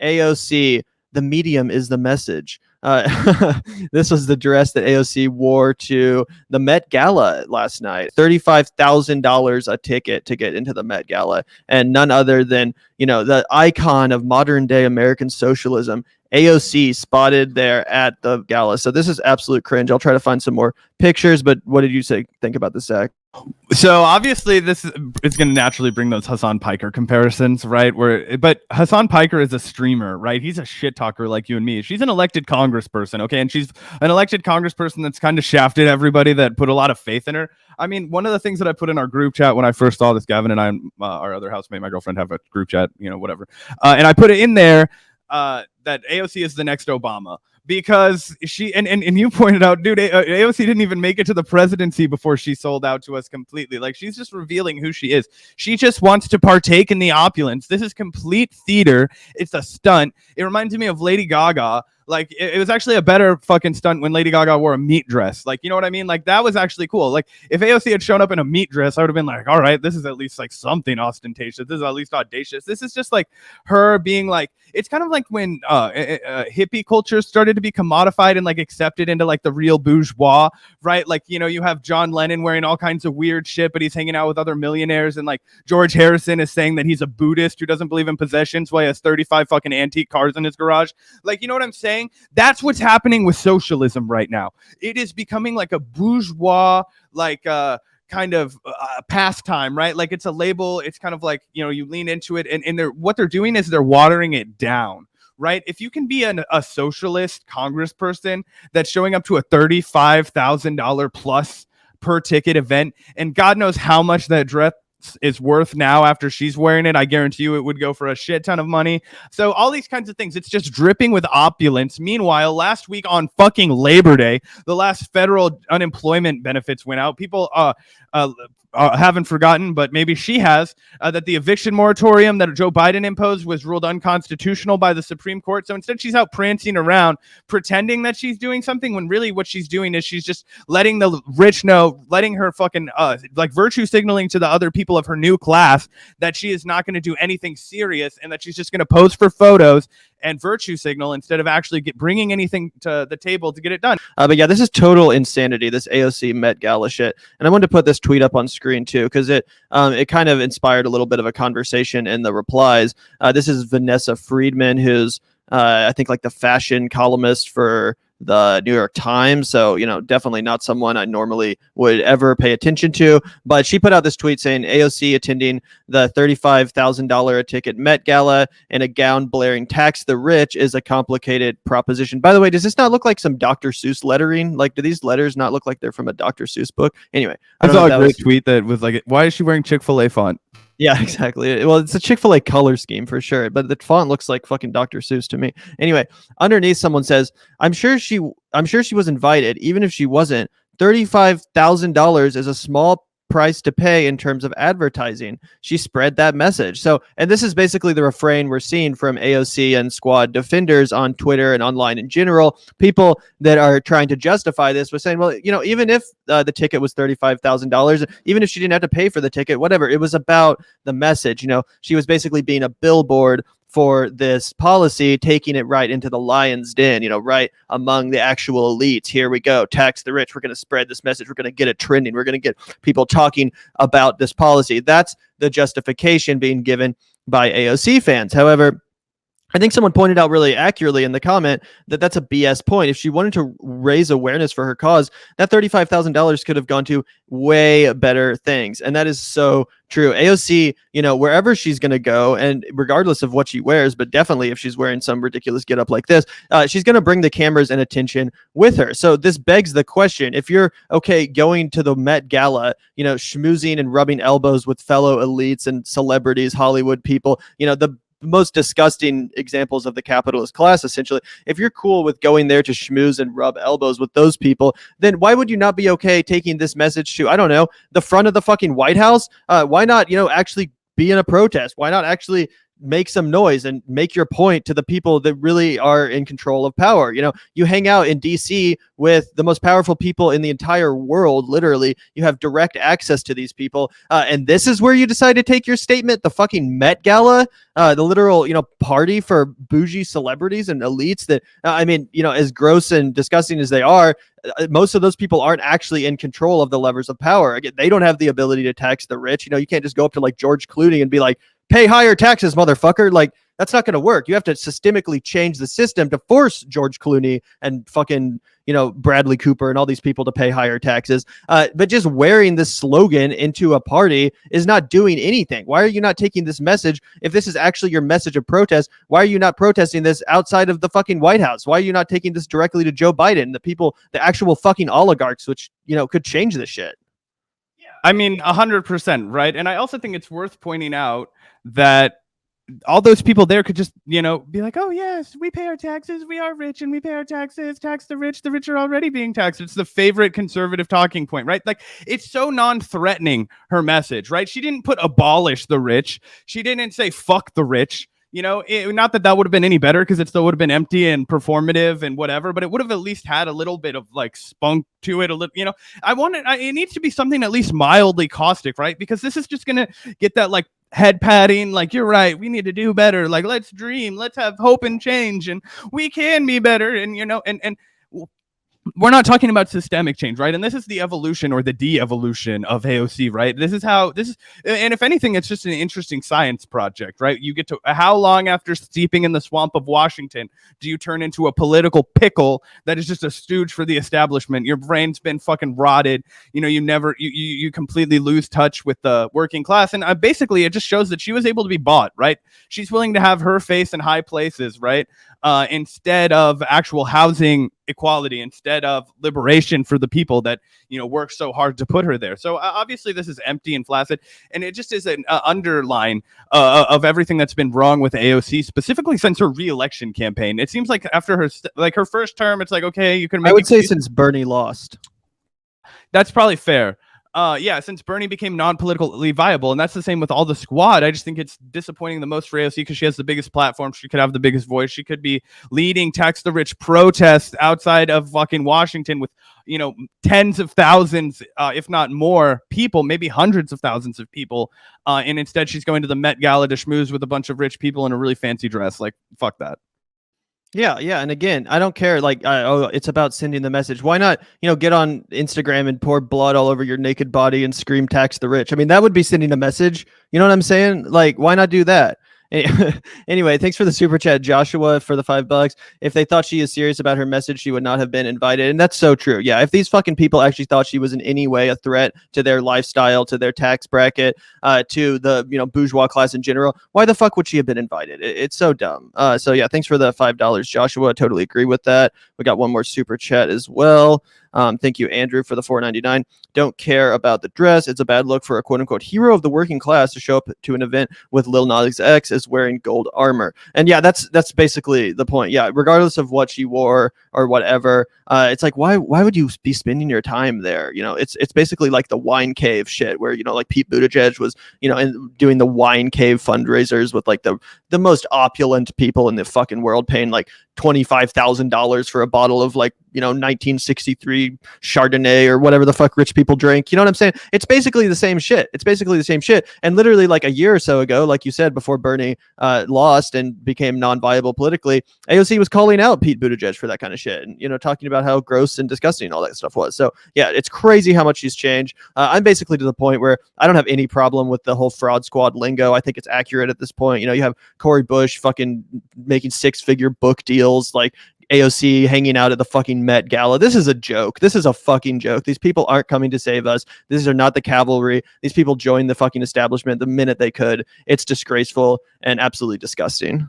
AOC, the medium is the message. This was the dress that AOC wore to the Met Gala last night. $35,000 a ticket to get into the Met Gala, and none other than, the icon of modern day American socialism, AOC, spotted there at the gala. So this is absolute cringe. I'll try to find some more pictures, but what did you think about this, Zach? So obviously this is going to naturally bring those Hassan Piker comparisons, right? But Hassan Piker is a streamer, right? He's a shit talker like you and me. She's an elected congressperson, okay? And she's an elected congressperson that's kind of shafted everybody that put a lot of faith in her. I mean, one of the things that I put in our group chat when I first saw this, Gavin and I, our other housemate, my girlfriend, have a group chat, whatever. And I put it in there that AOC is the next Obama. Because she and you pointed out, dude, AOC didn't even make it to the presidency before she sold out to us completely. Like, she's just revealing who she is. She just wants to partake in the opulence. This is complete theater. It's a stunt. It reminds me of Lady Gaga. Like, it was actually a better fucking stunt when Lady Gaga wore a meat dress. Like, you know what I mean? Like, that was actually cool. Like, if AOC had shown up in a meat dress, I would have been like, all right, this is at least like something ostentatious. This is at least audacious. This is just like her being like, it's kind of like when hippie culture started to be commodified and like accepted into like the real bourgeois, right? Like, you have John Lennon wearing all kinds of weird shit, but he's hanging out with other millionaires. And like George Harrison is saying that he's a Buddhist who doesn't believe in possessions, so he has 35 fucking antique cars in his garage. Like, you know what I'm saying? That's what's happening with socialism right now. It is becoming like a bourgeois, like kind of pastime, right? Like, it's a label. It's kind of like, you lean into it, and what they're doing is they're watering it down, right? If you can be a socialist congressperson that's showing up to a $35,000 plus per ticket event, and God knows how much that dress is worth now after she's wearing it, I guarantee you it would go for a shit ton of money. So all these kinds of things, it's just dripping with opulence. Meanwhile, last week on fucking Labor Day, the last federal unemployment benefits went out. People haven't forgotten, but maybe she has, that the eviction moratorium that Joe Biden imposed was ruled unconstitutional by the Supreme Court. So instead, she's out prancing around pretending that she's doing something, when really what she's doing is she's just letting the rich know, letting her fucking like virtue signaling to the other people of her new class that she is not going to do anything serious, and that she's just going to pose for photos and virtue signal instead of actually bringing anything to the table to get it done. But yeah, this is total insanity, this AOC Met Gala shit. And I wanted to put this tweet up on screen too, because it kind of inspired a little bit of a conversation in the replies. This is Vanessa Friedman, who's I think like the fashion columnist for the New York Times. So, definitely not someone I normally would ever pay attention to. But she put out this tweet saying AOC attending the $35,000 a ticket Met Gala in a gown blaring "tax the rich" is a complicated proposition. By the way, does this not look like some Dr. Seuss lettering? Like, do these letters not look like they're from a Dr. Seuss book? Anyway, I saw a great tweet that was like, why is she wearing Chick-fil-A font? Yeah, exactly. Well, it's a Chick-fil-A color scheme for sure, but the font looks like fucking Dr. Seuss to me. Anyway, underneath someone says, I'm sure she was invited, even if she wasn't. $35,000 is a small price to pay in terms of advertising. She spread that message. So, and this is basically the refrain we're seeing from AOC and squad defenders on Twitter and online in general. People that are trying to justify this with saying, well, even if the ticket was $35,000, even if she didn't have to pay for the ticket, whatever, it was about the message. She was basically being a billboard for this policy, taking it right into the lion's den, right among the actual elites. Here we go. Tax the rich. We're going to spread this message. We're going to get it trending. We're going to get people talking about this policy. That's the justification being given by AOC fans. However, I think someone pointed out really accurately in the comment that that's a BS point. If she wanted to raise awareness for her cause, that $35,000 could have gone to way better things. And that is so true. AOC, wherever she's going to go, and regardless of what she wears, but definitely if she's wearing some ridiculous getup like this, she's going to bring the cameras and attention with her. So this begs the question, if you're okay going to the Met Gala, schmoozing and rubbing elbows with fellow elites and celebrities, Hollywood people, the most disgusting examples of the capitalist class, essentially. If you're cool with going there to schmooze and rub elbows with those people, then why would you not be okay taking this message to, I don't know, the front of the fucking White House? Why not, actually be in a protest? Why not actually make some noise and make your point to the people that really are in control of power. You know, you hang out in DC with the most powerful people in the entire world. Literally, you have direct access to these people, and this is where you decide to take your statement. The fucking Met Gala, the literal, you know, party for bougie celebrities and elites. That I mean, you know, as gross and disgusting as they are, most of those people aren't actually in control of the levers of power. Again, they don't have the ability to tax the rich. You know, you can't just go up to like George Clooney and be like, pay higher taxes, motherfucker. Like, that's not going to work. You have to systemically change the system to force George Clooney and fucking, you know, Bradley Cooper and all these people to pay higher taxes. But just wearing this slogan into a party is not doing anything. Why are you not taking this message? If this is actually your message of protest, why are you not protesting this outside of the fucking White House? Why are you not taking this directly to Joe Biden, the people, the actual fucking oligarchs, which, you know, could change this shit? I mean, 100%, right? And I also think it's worth pointing out that all those people there could just, you know, be like, oh, yes, we pay our taxes. We are rich and we pay our taxes. Tax the rich. The rich are already being taxed. It's the favorite conservative talking point, right? Like, it's so non-threatening, her message, right? She didn't put abolish the rich. She didn't say fuck the rich. You know, not that that would have been any better, because it still would have been empty and performative and whatever, but it would have at least had a little bit of like spunk to it. A little, you know, it needs to be something at least mildly caustic, right? Because this is just going to get that like head patting, like, you're right, we need to do better. Like, let's dream, let's have hope and change, and we can be better. And, you know, and we're not talking about systemic change, right? And this is the evolution or the de-evolution of AOC, right? This is, and if anything, it's just an interesting science project, right? You get to, how long after steeping in the swamp of Washington do you turn into a political pickle that is just a stooge for the establishment? Your brain's been fucking rotted. You know, you completely lose touch with the working class. And basically, it just shows that she was able to be bought, right? She's willing to have her face in high places, right? Instead of actual housing equality, instead of liberation for the people that, you know, work so hard to put her there. So obviously this is empty and flaccid, and it just is an underline of everything that's been wrong with AOC, specifically since her re-election campaign. It seems like after her first term, it's like, okay, you can make, I would say since Bernie lost. That's probably fair. Yeah, since Bernie became non-politically viable, and that's the same with all the squad. I just think it's disappointing the most for AOC because she has the biggest platform. She could have the biggest voice. She could be leading tax the rich protests outside of fucking Washington with, you know, tens of thousands, if not more people, maybe hundreds of thousands of people. And instead she's going to the Met Gala to schmooze with a bunch of rich people in a really fancy dress. Like, fuck that. Yeah, yeah, and again, I don't care. Like, oh, it's about sending the message. Why not, you know, get on Instagram and pour blood all over your naked body and scream "tax the rich"? I mean, that would be sending a message. You know what I'm saying? Like, why not do that? Anyway, thanks for the super chat, Joshua, for the $5. If they thought she is serious about her message, she would not have been invited. And that's so true. Yeah, if these fucking people actually thought she was in any way a threat to their lifestyle, to their tax bracket, to the, you know, bourgeois class in general, why the fuck would she have been invited? It's so dumb. So yeah, thanks for the $5, Joshua. Totally agree with that. We got one more super chat as well. Thank you, Andrew, for the $4.99. Don't care about the dress. It's a bad look for a quote-unquote hero of the working class to show up to an event with Lil Nas X is wearing gold armor. And yeah, that's basically the point. Yeah, regardless of what she wore or whatever, it's like, why would you be spending your time there? You know, it's basically like the wine cave shit where, you know, like Pete Buttigieg was, you know, and doing the wine cave fundraisers with like the most opulent people in the fucking world, paying like $25,000 for a bottle of like, you know, 1963 Chardonnay or whatever the fuck rich people drink. You know what I'm saying? It's basically the same shit. And literally like a year or so ago, like you said, before Bernie lost and became non-viable politically, AOC was calling out Pete Buttigieg for that kind of shit and, you know, talking about how gross and disgusting all that stuff was. So yeah, it's crazy how much she's changed. I'm basically to the point where I don't have any problem with the whole fraud squad lingo. I think it's accurate at this point. You know, you have Cory Bush fucking making 6-figure book deals, like AOC hanging out at the fucking Met Gala. This is a joke. This is a fucking joke. These people aren't coming to save us. These are not the cavalry. These people joined the fucking establishment the minute they could. It's disgraceful and absolutely disgusting.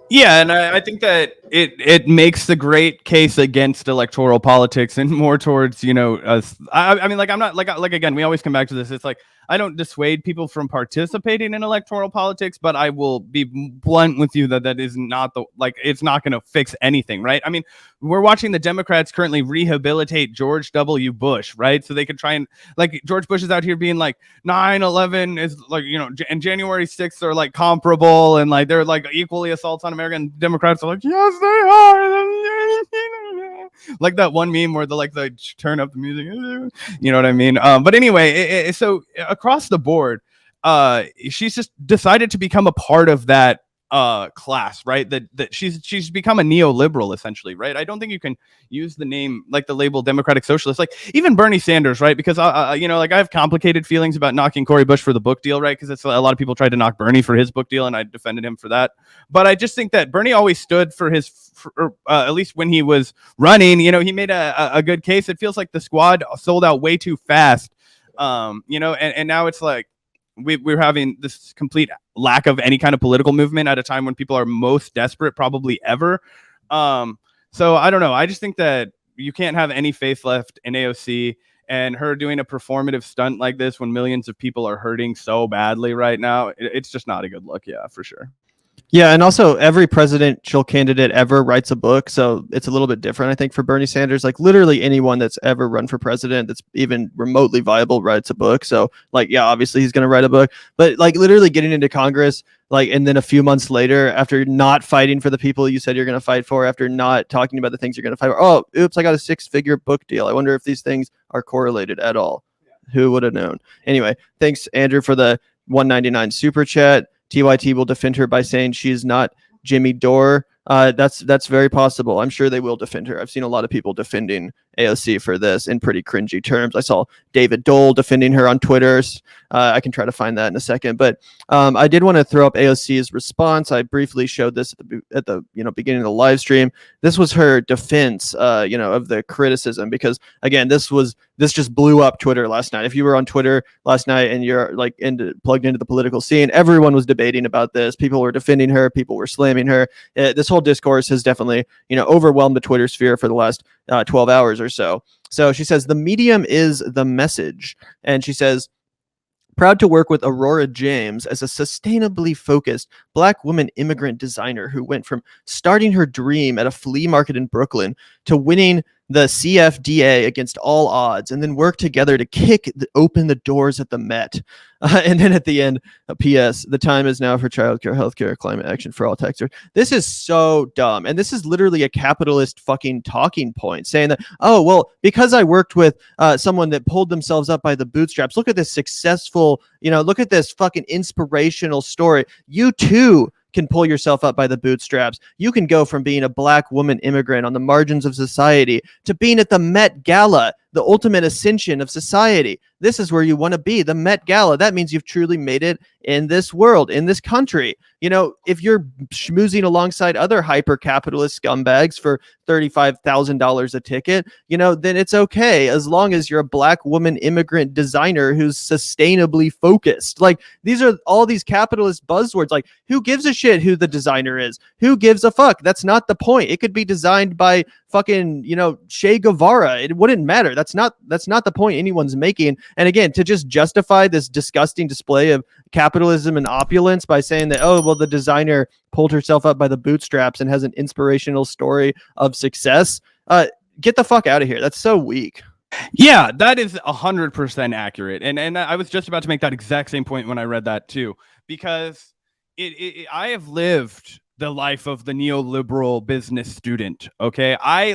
Yeah, and I think that it makes the great case against electoral politics and more towards, you know, us. I mean, like, I'm not like again, we always come back to this. It's like, I don't dissuade people from participating in electoral politics, but I will be blunt with you that is not it's not going to fix anything, right? I mean, we're watching the Democrats currently rehabilitate George W. Bush, right? So they could try and, like, George Bush is out here being like 9/11 is like, you know, and January 6th are like comparable and like they're like equally assaults on America, and Democrats are like, yes, they are. Like that one meme where they turn up the music, you know what I mean? But anyway, so across the board, she's just decided to become a part of that class, right? That she's become a neoliberal essentially, right? I don't think you can use the name, like the label Democratic Socialist, like even Bernie Sanders, right? Because you know, like I have complicated feelings about knocking Cory Bush for the book deal, right? Because it's a lot of people tried to knock Bernie for his book deal, and I defended him for that. But I just think that Bernie always stood for at least when he was running, you know, he made a good case. It feels like the squad sold out way too fast, you know, and now it's like we're having this complete lack of any kind of political movement at a time when people are most desperate probably ever. So I don't know. I just think that you can't have any faith left in AOC, and her doing a performative stunt like this when millions of people are hurting so badly right now. It's just not a good look. Yeah, for sure. Yeah, and also every presidential candidate ever writes a book, so it's a little bit different, I think, for Bernie Sanders. Like literally anyone that's ever run for president that's even remotely viable writes a book. So like, yeah, obviously he's going to write a book, but like literally getting into Congress, like, and then a few months later, after not fighting for the people you said you're going to fight for, after not talking about the things you're going to fight for, oh, oops, I got a 6-figure book deal. I wonder if these things are correlated at all. Yeah. Who would have known? Anyway, thanks, Andrew, for the $1.99 super chat. TYT will defend her by saying she is not Jimmy Dore. That's very possible. I'm sure they will defend her. I've seen a lot of people defending AOC for this in pretty cringy terms. I saw David Dole defending her on Twitter. I can try to find that in a second, but I did want to throw up AOC's response. I briefly showed this at the beginning of the live stream. This was her defense, of the criticism, because again, this just blew up Twitter last night. If you were on Twitter last night and you're like plugged into the political scene, everyone was debating about this. People were defending her. People were slamming her. This whole discourse has definitely, overwhelmed the Twitter sphere for the last 12 hours or so. So she says, the medium is the message. And she says, proud to work with Aurora James as a sustainably focused Black woman immigrant designer who went from starting her dream at a flea market in Brooklyn to winning the CFDA against all odds, and then work together to open the doors at the Met. And then at the end, P.S. The time is now for childcare, healthcare, climate action for all taxers. This is so dumb. And this is literally a capitalist fucking talking point, saying that, oh, well, because I worked with someone that pulled themselves up by the bootstraps, look at this successful, look at this fucking inspirational story. You too can pull yourself up by the bootstraps. You can go from being a Black woman immigrant on the margins of society to being at the Met Gala, the ultimate ascension of society. This is where you want to be, the Met Gala. That means you've truly made it in this world, in this country. If you're schmoozing alongside other hyper-capitalist scumbags for $35,000 a ticket, then it's okay, as long as you're a Black woman immigrant designer who's sustainably focused. Like, these are all these capitalist buzzwords. Like, who gives a shit who the designer is? Who gives a fuck? That's not the point. It could be designed by fucking, Che Guevara. It wouldn't matter. That's not the point anyone's making. And again, to just justify this disgusting display of capitalism and opulence by saying that, oh, well, the designer pulled herself up by the bootstraps and has an inspirational story of success. Get the fuck out of here. That's so weak. Yeah, that is 100% accurate. And I was just about to make that exact same point when I read that too, because I have lived the life of the neoliberal business student. Okay. I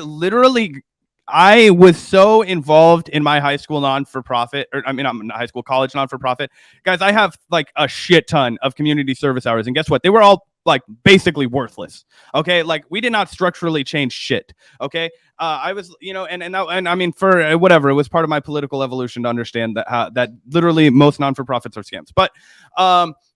was so involved in my high school non-for-profit, I'm high school, college non-for-profit. Guys, I have like a shit ton of community service hours. And guess what? They were all like basically worthless. Okay. Like, we did not structurally change shit. Okay. I was, and I mean, for whatever, it was part of my political evolution to understand that literally most non-for-profits are scams. But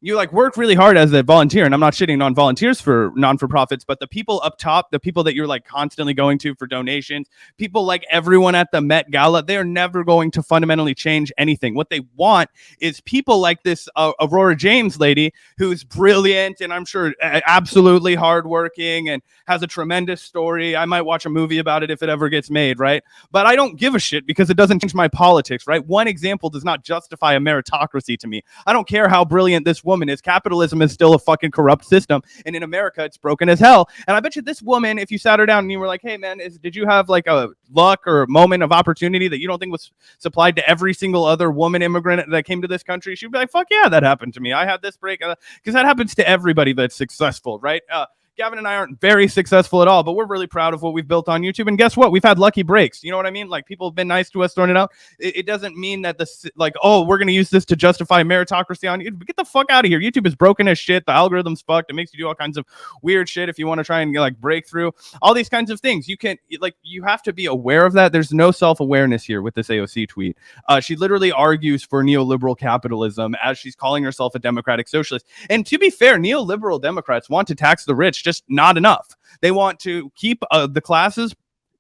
you like work really hard as a volunteer, and I'm not shitting on volunteers for non-for-profits, but the people up top, the people that you're like constantly going to for donations, people like everyone at the Met Gala, they're never going to fundamentally change anything. What they want is people like this Aurora James lady, who's brilliant, and I'm sure absolutely hardworking and has a tremendous story. I might watch a movie about it if it ever gets made, right? But I don't give a shit because it doesn't change my politics, right? One example does not justify a meritocracy to me. I don't care how brilliant this woman is. Capitalism is still a fucking corrupt system. And in America, it's broken as hell. And I bet you this woman, if you sat her down and you were like, hey, man, did you have like a luck or a moment of opportunity that you don't think was supplied to every single other woman immigrant that came to this country? She'd be like, fuck yeah, that happened to me. I had this break. Because that happens to everybody that's successful, right? Gavin and I aren't very successful at all, but we're really proud of what we've built on YouTube. And guess what? We've had lucky breaks. You know what I mean? Like, people have been nice to us, throwing it out. It doesn't mean that we're going to use this to justify meritocracy on YouTube. Get the fuck out of here. YouTube is broken as shit. The algorithm's fucked. It makes you do all kinds of weird shit if you want to try and like break through all these kinds of things. You have to be aware of that. There's no self-awareness here with this AOC tweet. She literally argues for neoliberal capitalism as she's calling herself a democratic socialist. And to be fair, neoliberal Democrats want to tax the rich, just not enough. They want to keep the classes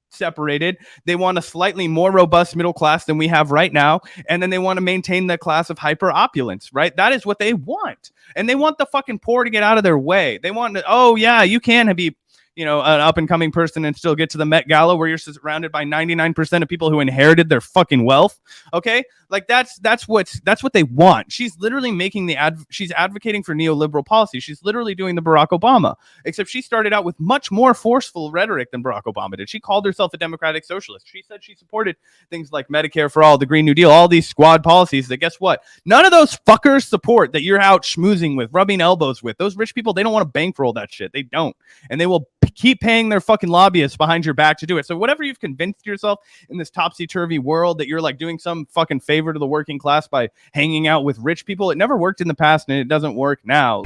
separated. They want a slightly more robust middle class than we have right now. And then they want to maintain the class of hyper opulence, right? That is what they want. And they want the fucking poor to get out of their way. They want to, oh yeah, you can be, an up and coming person and still get to the Met Gala where you're surrounded by 99% of people who inherited their fucking wealth. Okay. Like that's what they want. She's literally she's advocating for neoliberal policy. She's literally doing the Barack Obama, except she started out with much more forceful rhetoric than Barack Obama did. She called herself a democratic socialist. She said she supported things like Medicare for all, the Green New Deal, all these squad policies that, guess what? None of those fuckers support that you're out schmoozing with, rubbing elbows with. Those rich people, they don't want to bankroll that shit. They don't. And they will keep paying their fucking lobbyists behind your back to do it. So whatever you've convinced yourself in this topsy-turvy world that you're like doing some fucking favor to the working class by hanging out with rich people, it never worked in the past and it doesn't work now.